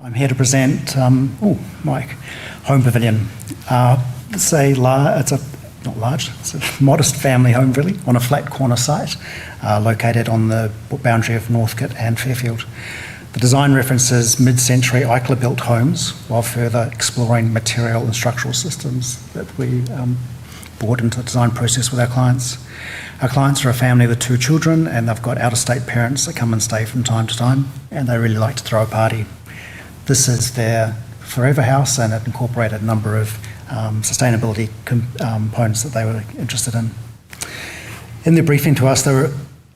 I'm here to present, Home Pavilion. It's a modest family home really, on a flat corner site, located on the boundary of Northcote and Fairfield. The design references mid-century Eichler built homes, while further exploring material and structural systems that we brought into the design process with our clients. Our clients are a family with 2 children, and they've got out-of-state parents that come and stay from time to time, and they really like to throw a party. This is their forever house, and it incorporated a number of sustainability components that they were interested in. In their briefing to us, they were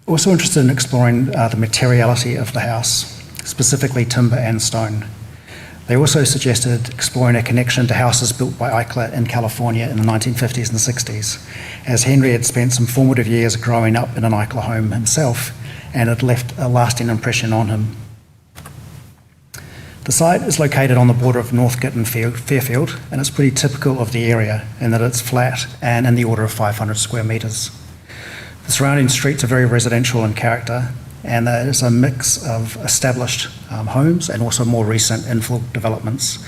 also interested in exploring the materiality of the house, specifically timber and stone. They also suggested exploring a connection to houses built by Eichler in California in the 1950s and 60s, as Henry had spent some formative years growing up in an Eichler home himself and had left a lasting impression on him. The site is located on the border of Northcote and Fairfield, and it's pretty typical of the area in that it's flat and in the order of 500 square metres. The surrounding streets are very residential in character, and there is a mix of established homes and also more recent infill developments.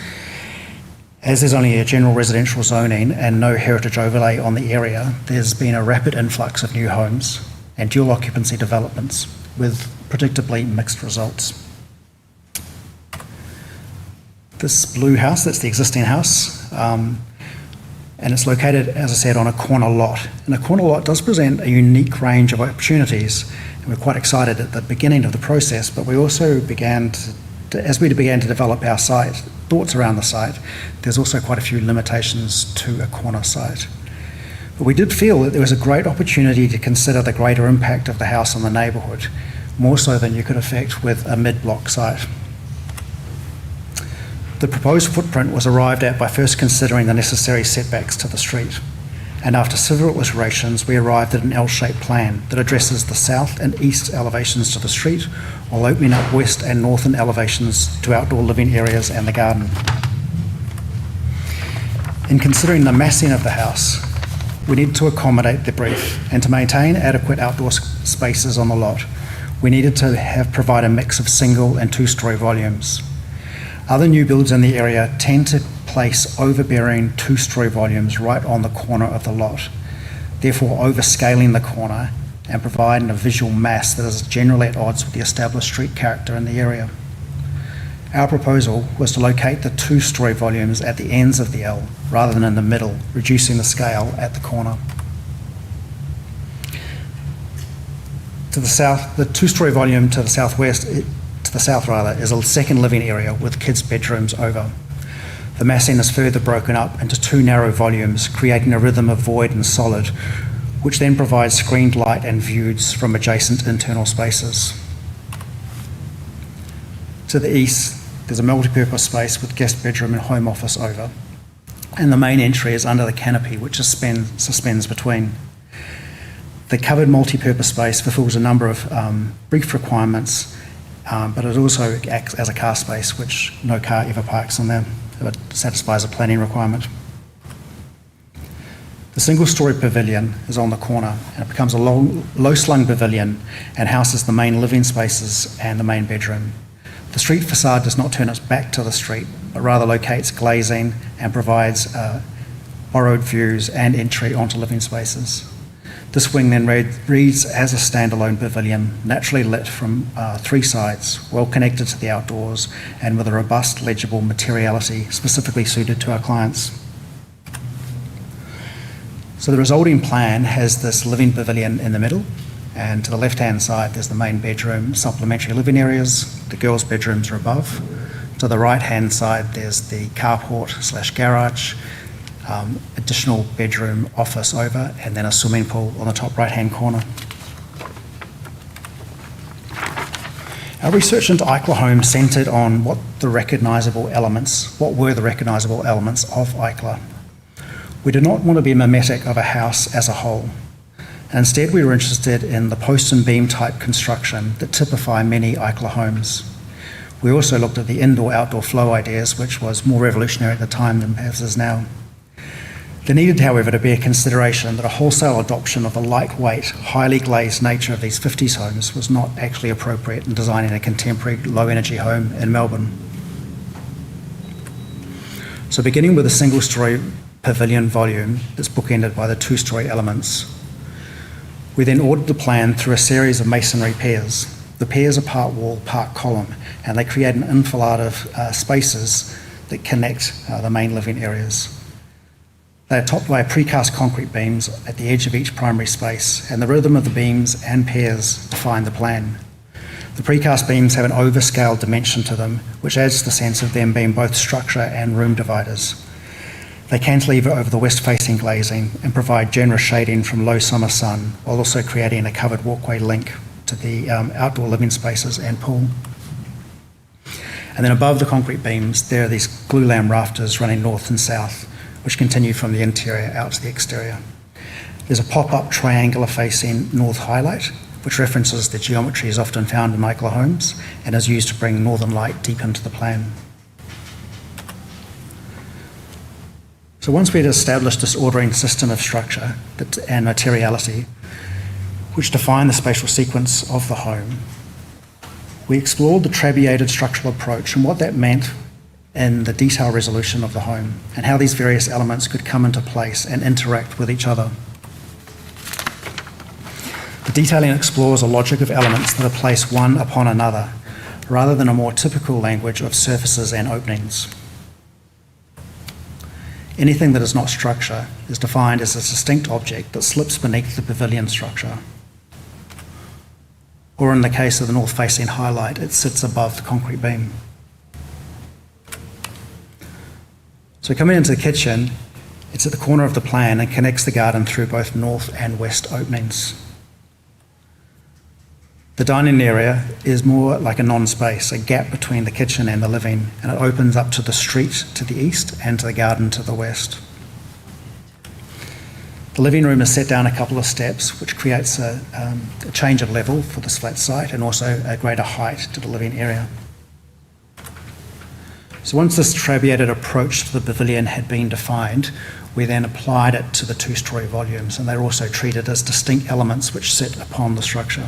As there's only a general residential zoning and no heritage overlay on the area, there's been a rapid influx of new homes and dual occupancy developments with predictably mixed results. This blue house, that's the existing house, and it's located, as I said, on a corner lot. And a corner lot does present a unique range of opportunities, and we're quite excited at the beginning of the process, but we also began as we began to develop our site, thoughts around the site, there's also quite a few limitations to a corner site. But we did feel that there was a great opportunity to consider the greater impact of the house on the neighbourhood, more so than you could effect with a mid-block site. The proposed footprint was arrived at by first considering the necessary setbacks to the street, and after several iterations we arrived at an L-shaped plan that addresses the south and east elevations to the street while opening up west and northern elevations to outdoor living areas and the garden. In considering the massing of the house, we needed to accommodate the brief, and to maintain adequate outdoor spaces on the lot, we needed to provide a mix of single and 2-storey volumes. Other new builds in the area tend to place overbearing 2-storey volumes right on the corner of the lot, therefore overscaling the corner and providing a visual mass that is generally at odds with the established street character in the area. Our proposal was to locate the 2-storey volumes at the ends of the L rather than in the middle, reducing the scale at the corner. To the south, the 2-storey volume to the south is a second living area with kids' bedrooms over. The massing is further broken up into 2 narrow volumes, creating a rhythm of void and solid, which then provides screened light and views from adjacent internal spaces. To the east, there's a multi-purpose space with guest bedroom and home office over, and the main entry is under the canopy, which suspends between. The covered multi-purpose space fulfills a number of brief requirements, but it also acts as a car space, which no car ever parks on there. It satisfies a planning requirement. The single-storey pavilion is on the corner, and it becomes a low-slung pavilion and houses the main living spaces and the main bedroom. The street facade does not turn its back to the street, but rather locates glazing and provides borrowed views and entry onto living spaces. This wing then reads as a standalone pavilion, naturally lit from 3 sides, well connected to the outdoors, and with a robust, legible materiality specifically suited to our clients. So the resulting plan has this living pavilion in the middle, and to the left-hand side there's the main bedroom, supplementary living areas, the girls' bedrooms are above. To the right-hand side there's the carport/garage, additional bedroom office over, and then a swimming pool on the top right-hand corner. Our research into Eichler homes centred on what were the recognisable elements of Eichler. We did not want to be mimetic of a house as a whole. Instead, we were interested in the post and beam type construction that typify many Eichler homes. We also looked at the indoor-outdoor flow ideas, which was more revolutionary at the time than perhaps is now. There needed, however, to be a consideration that a wholesale adoption of the lightweight, highly glazed nature of these 50s homes was not actually appropriate in designing a contemporary low-energy home in Melbourne. So beginning with a single-storey pavilion volume that's bookended by the two-storey elements, we then ordered the plan through a series of masonry piers. The piers are part wall, part column, and they create an enfilade of spaces that connect the main living areas. They are topped by precast concrete beams at the edge of each primary space, and the rhythm of the beams and piers define the plan. The precast beams have an overscaled dimension to them, which adds to the sense of them being both structure and room dividers. They cantilever over the west-facing glazing and provide generous shading from low summer sun, while also creating a covered walkway link to the outdoor living spaces and pool. And then above the concrete beams, there are these glulam rafters running north and south, which continue from the interior out to the exterior. There's a pop-up triangular facing north highlight, which references the geometries often found in Eichler homes and is used to bring northern light deep into the plan. So once we'd established this ordering system of structure and materiality, which define the spatial sequence of the home, we explored the trabeated structural approach and what that meant in the detail resolution of the home, and how these various elements could come into place and interact with each other. The detailing explores a logic of elements that are placed one upon another, rather than a more typical language of surfaces and openings. Anything that is not structure is defined as a distinct object that slips beneath the pavilion structure. Or in the case of the north-facing highlight, it sits above the concrete beam. So coming into the kitchen, it's at the corner of the plan and connects the garden through both north and west openings. The dining area is more like a non-space, a gap between the kitchen and the living, and it opens up to the street to the east and to the garden to the west. The living room is set down a couple of steps, which creates a change of level for this flat site and also a greater height to the living area. So once this trabeated approach to the pavilion had been defined, we then applied it to the two-storey volumes, and they're also treated as distinct elements which sit upon the structure.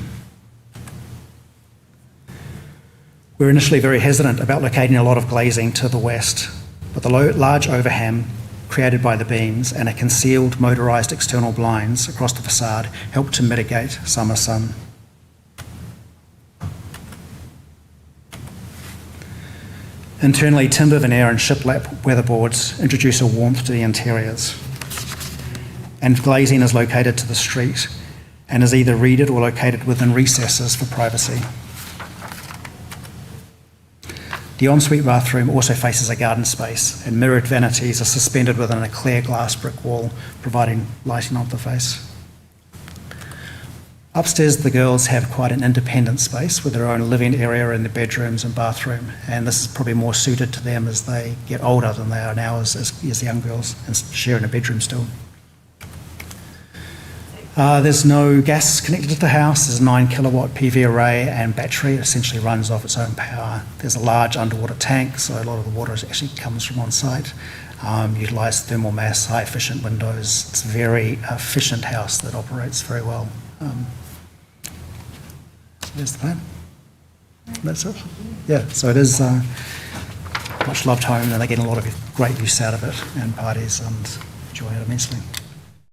We were initially very hesitant about locating a lot of glazing to the west, but the large overhang created by the beams and a concealed motorised external blinds across the facade helped to mitigate summer sun. Internally, timber veneer and shiplap weatherboards introduce a warmth to the interiors. And glazing is located to the street and is either reeded or located within recesses for privacy. The ensuite bathroom also faces a garden space, and mirrored vanities are suspended within a clear glass brick wall, providing lighting on the face. Upstairs, the girls have quite an independent space with their own living area in the bedrooms and bathroom, and this is probably more suited to them as they get older than they are now as young girls and sharing a bedroom still. There's no gas connected to the house. There's a 9 kilowatt PV array and battery. It essentially runs off its own power. There's a large underwater tank, so a lot of the water actually comes from on site. Utilise thermal mass, high efficient windows. It's a very efficient house that operates very well. There's the plan. That's it. Yeah, so it is a much loved home, and they get a lot of great use out of it and parties and enjoy it immensely.